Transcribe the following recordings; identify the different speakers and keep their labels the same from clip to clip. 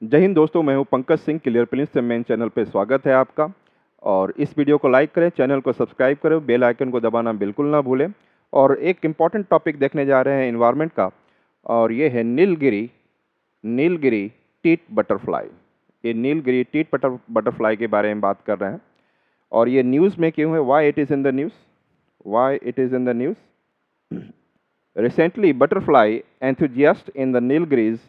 Speaker 1: जय हिंद दोस्तों, मैं हूं पंकज सिंह। क्लियर प्रिंस से मेन चैनल पे स्वागत है आपका। और इस वीडियो को लाइक करें, चैनल को सब्सक्राइब करें, बेल आइकन को दबाना बिल्कुल ना भूलें। और एक इम्पॉर्टेंट टॉपिक देखने जा रहे हैं इन्वायरमेंट का, और ये है नीलगिरी नीलगिरी टीट बटरफ्लाई। ये नीलगिरी टीट बटरफ्लाई के बारे में बात कर रहे हैं। और ये न्यूज़ में क्यों है? Why it is in the news? Why it is in the news? Recently, butterfly enthusiasts in the Nilgiris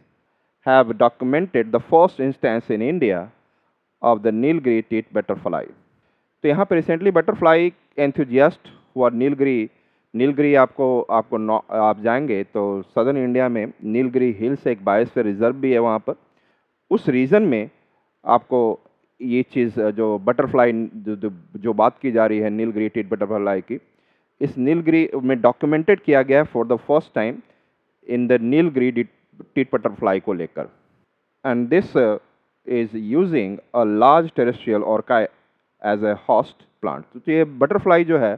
Speaker 1: have documented the first instance in India of the Nilgiri teat butterfly. तो यहाँ पे recently butterfly enthusiast हुआ नीलगिरी। नीलगिरी आपको आपको आप जाएंगे तो southern India में नीलगिरी हिल्स एक बायोस्फीयर रिजर्व भी है वहाँ पर। उस रीजन में आपको ये चीज़ जो बटरफ्लाई जो बात की जा रही है नीलगिरी टीट बटरफ्लाई की, इस नीलगिरी में डॉक्यूमेंटेड किया गया for the first time in the Nilgiri tit butterfly को लेकर। And this is using a large terrestrial ऑर्काई एज ए होस्ट प्लांट। तो ये बटरफ्लाई जो है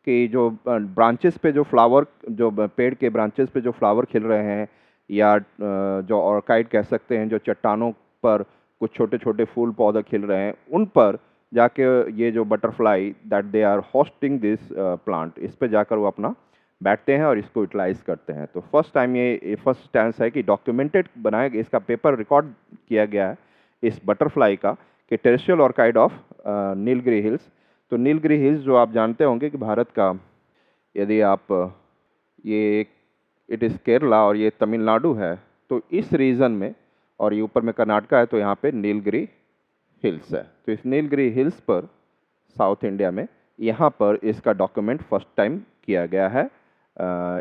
Speaker 1: कि जो ब्रांचेस पे जो फ्लावर, जो पेड़ के ब्रांचेस पे जो फ्लावर खिल रहे हैं, या जो ऑर्काइड कह सकते हैं, जो चट्टानों पर कुछ छोटे छोटे फूल पौधे खिल रहे हैं, उन पर जाके ये जो butterfly that they are hosting this plant, इस पे जाकर वो अपना बैठते हैं और इसको यूटिलाइज करते हैं। तो फर्स्ट टाइम ये फर्स्ट चांस है कि डॉक्यूमेंटेड बनाया गया, इसका पेपर रिकॉर्ड किया गया है इस बटरफ्लाई का, कि टेरेस्ट्रियल ऑर्काइड ऑफ नीलगिरी हिल्स। तो नीलगिरी हिल्स जो आप जानते होंगे कि भारत का, यदि आप ये इट इज़ केरला और ये तमिलनाडु है, तो इस रीजन में, और ये ऊपर में कर्नाटका है, तो यहाँ पे नीलगिरी हिल्स है। तो इस नीलगिरी हिल्स पर साउथ इंडिया में यहाँ पर इसका डॉक्यूमेंट फर्स्ट टाइम किया गया है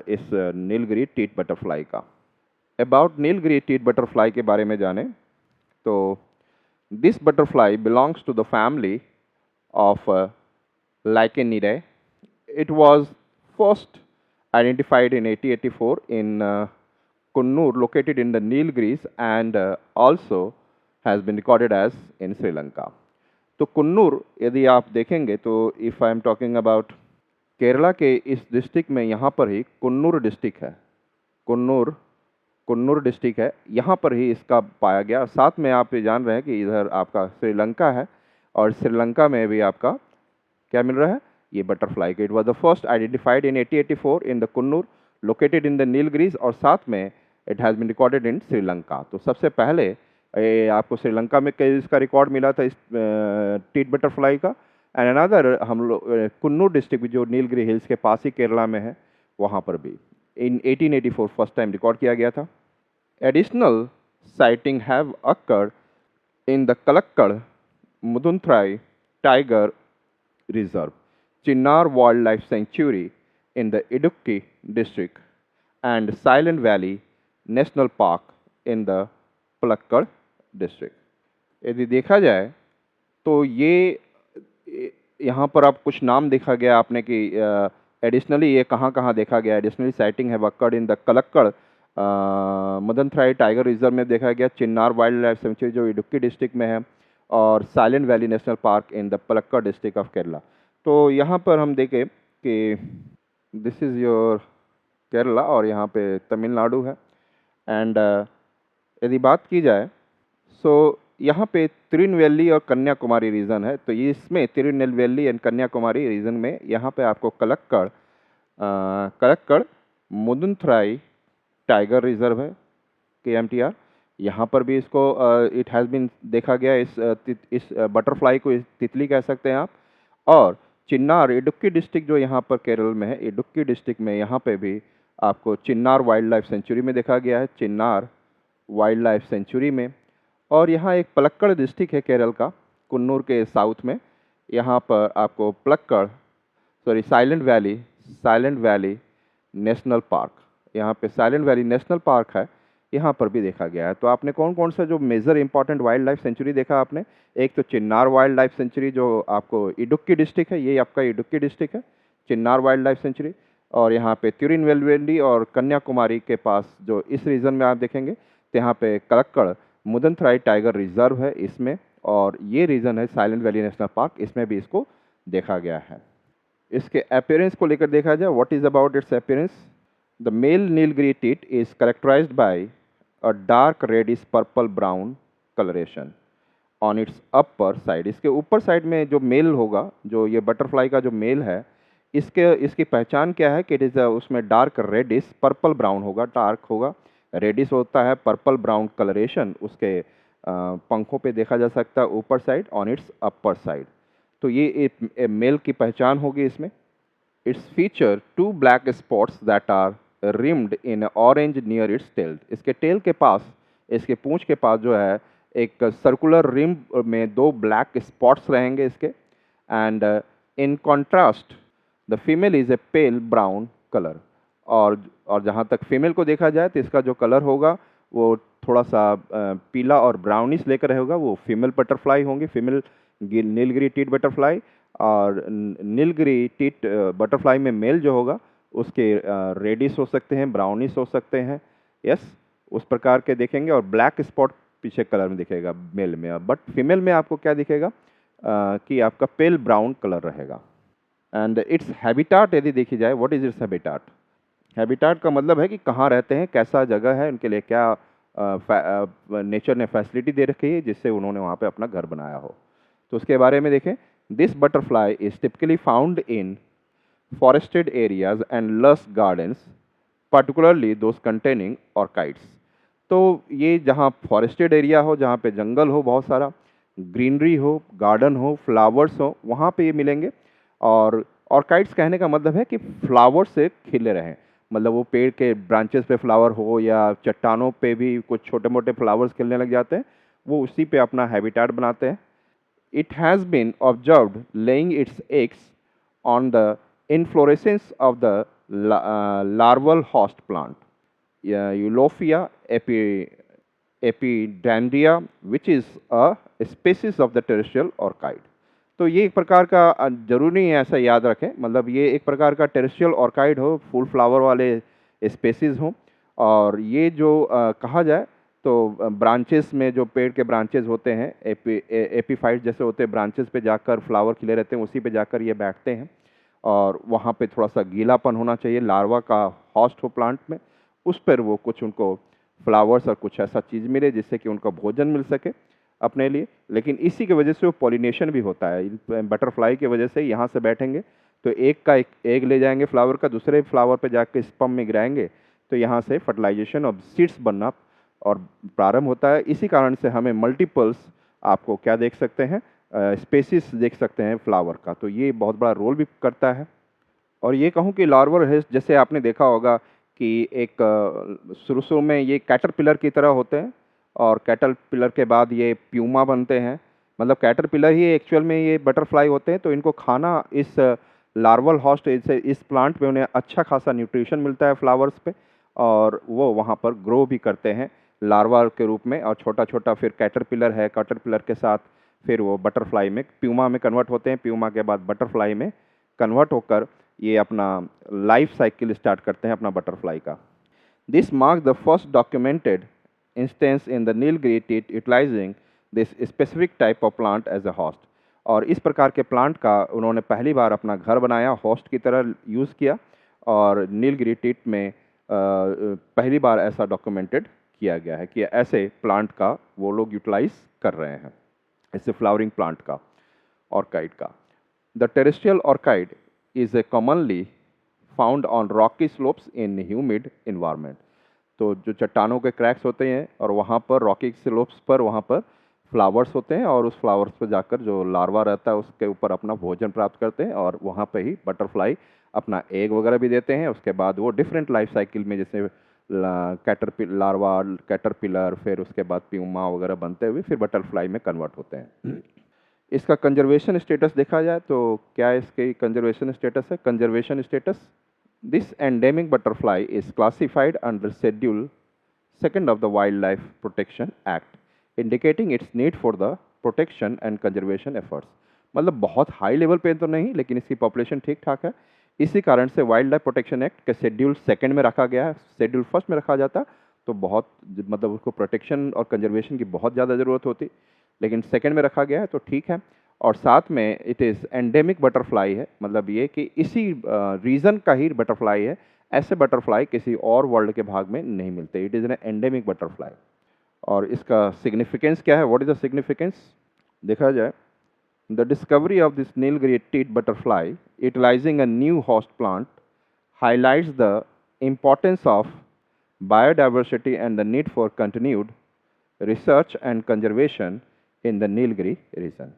Speaker 1: इस नीलगिरी टीट बटरफ्लाई का। अबाउट नीलगिरी टीट बटरफ्लाई के बारे में जाने तो this butterfly belongs to the family of Lycaenidae. It was first identified in 1884 in Kunnur, located in the Nilgiris, and also has been recorded as in Sri Lanka. तो कुन्नूर यदि आप देखेंगे तो if I am talking about Kerala के इस district में, यहाँ पर ही कुन्नूर डिस्ट्रिक्ट है, कुन्नूर कुन्नूर डिस्ट्रिक्ट है, यहाँ पर ही इसका पाया गया। साथ में आप ये जान रहे हैं कि इधर आपका श्रीलंका है, और श्रीलंका में भी आपका क्या मिल रहा है? ये बटरफ्लाई का। It was the first identified in 1884 in the Coonoor, located in the Nilgiris, और साथ में it has been recorded in Sri Lanka. तो सबसे पहले आपको श्रीलंका में इसका रिकॉर्ड मिला था इस टीट बटरफ्लाई का। एंड अनदर हम लोग कुन्नूर डिस्ट्रिक्ट जो नीलगिरी हिल्स के पास ही केरला में है, वहाँ पर भी इन 1884 फर्स्ट टाइम रिकॉर्ड किया गया था। Additional sighting have occurred in the Kalakkad Mundanthurai tiger Reserve, Chinnar Wildlife Sanctuary in the Idukki district, and Silent Valley National Park in the Palakkad district. यदि देखा जाए तो ये यहाँ पर आप कुछ नाम देखा गया आपने कि एडिशनली ये कहाँ कहाँ देखा गया। Additionally sighting have occurred in the Kalakkad Mundanthurai tiger reserve में देखा गया, चिन्नार वाइल्ड लाइफ सेंचुरी जो इडुक्की डिस्ट्रिक्ट में है, और silent valley national park in the Palakkad district of Kerala. तो यहाँ पर हम देखें कि दिस इज़ योर केरला और यहाँ पे तमिलनाडु है। एंड यदि बात की जाए सो यहाँ पे तिरुनेलवेली और कन्याकुमारी रीजन है। तो इसमें तिरुनेलवेली एंड कन्याकुमारी रीजन में यहाँ पे आपको कलक्कड़ मुदुनथ्राई टाइगर रिजर्व है, KMTR। यहाँ पर भी इसको इट हैज़ बीन देखा गया, इस बटरफ्लाई को इस तितली कह सकते हैं आप। और चिन्नार इडुक्की डिस्ट्रिक्ट जो यहाँ पर केरल में है, इडुक्की डिस्ट्रिक्ट में यहाँ पे भी आपको चिन्नार वाइल्ड लाइफ सेंचुरी में देखा गया है, चिन्नार वाइल्ड लाइफ सेंचुरी में। और यहाँ एक पलक्कड़ डिस्ट्रिक्ट है केरल का, कुन्नूर के साउथ में, यहाँ पर आपको साइलेंट वैली नेशनल पार्क, यहाँ पे साइलेंट वैली नेशनल पार्क है, यहाँ पर भी देखा गया है। तो आपने कौन कौन सा जो major important wild life sanctuary देखा आपने? एक तो चिन्नार वाइल्ड लाइफ सेंचुरी जो आपको इडुक्की डिस्ट्रिक्ट है, ये आपका इडुक्की डिस्ट्रिक्ट है, चिन्नार वाइल्ड लाइफ सेंचुरी। और यहाँ पे तिरुनेलवेली और कन्याकुमारी के पास जो इस रीजन में आप देखेंगे, तो यहाँ पे कलक्कड़ मुदनथ्राई टाइगर रिजर्व है इसमें, और ये रीजन है साइलेंट वैली नेशनल पार्क, इसमें भी इसको देखा गया है। इसके अपीयरेंस को लेकर देखा जाए, what is about its appearance? The male Nilgiri tit is characterised by a dark reddish purple brown coloration on its upper side. इसके ऊपर साइड में जो मेल होगा, जो ये बटरफ्लाई का जो मेल है, इसकी पहचान क्या है कि इट इज़ उसमें डार्क रेडिश पर्पल ब्राउन होगा, डार्क होगा, रेडिश होता है, पर्पल ब्राउन कलरेशन उसके पंखों पे देखा जा सकता है ऊपर side on its upper side. तो ये एक मेल की पहचान होगी इसमें। Its feature 2 black spots that are rimmed in orange near its tail. इसके टेल के पास, इसके पूंछ के पास जो है एक सर्कुलर रिम में 2 ब्लैक स्पॉट्स रहेंगे इसके। And in contrast the female is a pale brown colour. और जहाँ तक फीमेल को देखा जाए तो इसका जो कलर होगा वो थोड़ा सा पीला और ब्राउनिश लेकर होगा, वो फीमेल बटरफ्लाई होंगी, फीमेल नीलगिरी टीट बटरफ्लाई। और नीलगिरी टीट बटरफ्लाई में मेल जो होगा उसके रेडिश हो सकते हैं, ब्राउनिश हो सकते हैं, यस, उस प्रकार के देखेंगे। और ब्लैक स्पॉट पीछे कलर में दिखेगा मेल में, बट फीमेल में आपको क्या दिखेगा कि आपका पेल ब्राउन कलर रहेगा। एंड इट्स हैबिटाट यदि देखी जाए, what is it's habitat? Habitat का मतलब है कि कहाँ रहते हैं, कैसा जगह है, उनके लिए क्या नेचर ने फैसिलिटी दे रखी है जिससे उन्होंने वहाँ पे अपना घर बनाया हो। तो उसके बारे में देखें। This butterfly is typically found in forested areas and लस गार्डन्स, पर्टिकुलरली दोज कंटेनिंग ऑर्काइड्स। तो ये जहाँ फॉरेस्टेड एरिया हो, जहाँ पे जंगल हो, बहुत सारा ग्रीनरी हो, गार्डन हो, फ्लावर्स हो, वहाँ पे ये मिलेंगे। और ऑर्काइड्स कहने का मतलब है कि फ्लावर्स से खिले रहें, मतलब वो पेड़ के ब्रांचेस पे फ्लावर हो या चट्टानों पे भी कुछ छोटे मोटे फ्लावर्स खिलने लग जाते हैं, वो उसी पे अपना हैबिटाट बनाते हैं। It has been observed laying its eggs on the inflorescence of the larval host plant Eulophia epidendria, which is a species of the terrestrial orchid। तो ये एक प्रकार का जरूरी नहीं है ऐसा याद रखें, मतलब ये एक प्रकार का टेरेस्ट्रियल ऑर्काइड हो, फुल फ्लावर वाले स्पेसीज हों। और ये जो कहा जाए तो ब्रांचेस में जो पेड़ के ब्रांचेस होते हैं, एपीफाइट जैसे होते हैं, ब्रांचेस पे जाकर फ्लावर खिले रहते हैं, उसी पे जाकर ये बैठते हैं। और वहाँ पे थोड़ा सा गीलापन होना चाहिए, लार्वा का हॉस्ट हो प्लांट में, उस पर वो कुछ उनको फ्लावर्स और कुछ ऐसा चीज़ मिले जिससे कि उनका भोजन मिल सके अपने लिए। लेकिन इसी की वजह से वो पॉलिनेशन भी होता है, बटरफ्लाई की वजह से। यहाँ से बैठेंगे तो एक का एक एग ले जाएंगे फ्लावर का, दूसरे फ्लावर पे जाकर स्पर्म में गिराएंगे, तो यहाँ से फर्टिलाइजेशन और सीड्स बनना और प्रारंभ होता है। इसी कारण से हमें मल्टीपल्स आपको क्या देख सकते हैं, स्पेसिस देख सकते हैं फ्लावर का। तो ये बहुत बड़ा रोल भी करता है। और ये कहूँ कि लार्वर है, जैसे आपने देखा होगा कि एक शुरू में ये कैटरपिलर की तरह होते हैं, और कैटरपिलर के बाद ये प्यूमा बनते हैं। मतलब कैटरपिलर ही एक्चुअल में ये बटरफ्लाई होते हैं। तो इनको खाना इस लार्वल होस्ट, इस प्लांट में उन्हें अच्छा खासा न्यूट्रिशन मिलता है फ्लावर्स पे, और वो वहाँ पर ग्रो भी करते हैं लार्वा के रूप में। और छोटा छोटा फिर कैटरपिलर है, कैटरपिलर के साथ फिर वो बटरफ्लाई में, प्यूमा में कन्वर्ट होते हैं, प्यूमा के बाद बटरफ्लाई में कन्वर्ट होकर ये अपना लाइफ साइकिल स्टार्ट करते हैं अपना बटरफ्लाई का। This marks the first documented instance in the Nilgiri tit utilising this specific type of plant as a host. और इस प्रकार के प्लांट का उन्होंने पहली बार अपना घर बनाया, होस्ट की तरह यूज़ किया। और नीलगिरी टीट में पहली बार ऐसा डॉक्यूमेंटेड किया गया है कि ऐसे प्लांट का वो लोग यूटिलाइज कर रहे हैं, ऐसे फ्लावरिंग प्लांट का, ऑर्काइड का। The terrestrial orchid is a commonly found on rocky slopes in humid environment। तो जो चट्टानों के क्रैक्स होते हैं और वहाँ पर रॉकी स्लोप्स पर वहाँ पर फ्लावर्स होते हैं, और उस फ्लावर्स पर जाकर जो लार्वा रहता है उसके ऊपर अपना भोजन प्राप्त करते हैं, और वहाँ पे ही बटरफ्लाई अपना एग वगैरह भी देते हैं। उसके बाद वो डिफरेंट लाइफ साइकिल में, जैसे लार्वा, कैटरपिलर, फिर उसके बाद प्यूमा वगैरह बनते हुए फिर बटरफ्लाई में कन्वर्ट होते हैं। इसका कंजर्वेशन स्टेटस देखा जाए तो क्या इसके कंजर्वेशन स्टेटस है? Conservation status, this endemic butterfly is classified under schedule 2 of the wild life protection act, indicating it's need for the protection and conservation efforts. मतलब बहुत हाई लेवल पे तो नहीं, लेकिन इसकी पॉपुलेशन ठीक ठाक है। इसी कारण से वाइल्ड लाइफ प्रोटेक्शन एक्ट के शेड्यूल 2 में रखा गया है। शेड्यूल 1 में रखा जाता तो बहुत, मतलब उसको प्रोटेक्शन और कंजर्वेशन की बहुत ज़्यादा ज़रूरत होती, लेकिन 2 में रखा गया है तो ठीक है। और साथ में इट इज़ एंडेमिक बटरफ्लाई है, मतलब ये कि इसी रीजन का ही बटरफ्लाई है, ऐसे बटरफ्लाई किसी और वर्ल्ड के भाग में नहीं मिलते। It is an endemic butterfly. और इसका सिग्निफिकेंस क्या है, व्हाट इज द सिग्निफिकेंस? देखा जाए, the discovery of this Nilgiri tit butterfly utilising a new host plant highlights the importance of biodiversity and the need for continued research and conservation in the Nilgiri region.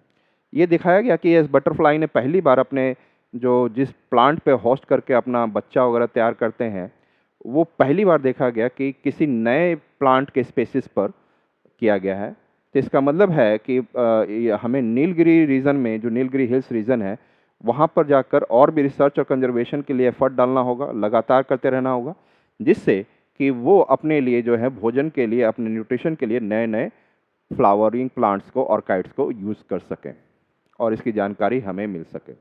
Speaker 1: ये दिखाया गया कि इस butterfly ने पहली बार अपने जो जिस प्लांट पे होस्ट करके अपना बच्चा वगैरह तैयार करते हैं, वो पहली बार देखा गया कि किसी नए प्लांट के स्पेसिस पर किया गया है। तो इसका मतलब है कि हमें नीलगिरी रीजन में, जो नीलगिरी हिल्स रीजन है, वहाँ पर जाकर और भी रिसर्च और कंजर्वेशन के लिए एफर्ट डालना होगा, लगातार करते रहना होगा, जिससे कि वो अपने लिए जो है भोजन के लिए, अपने न्यूट्रिशन के लिए नए नए फ्लावरिंग प्लांट्स को, ऑर्काइड्स को यूज़ कर सकें और इसकी जानकारी हमें मिल सके।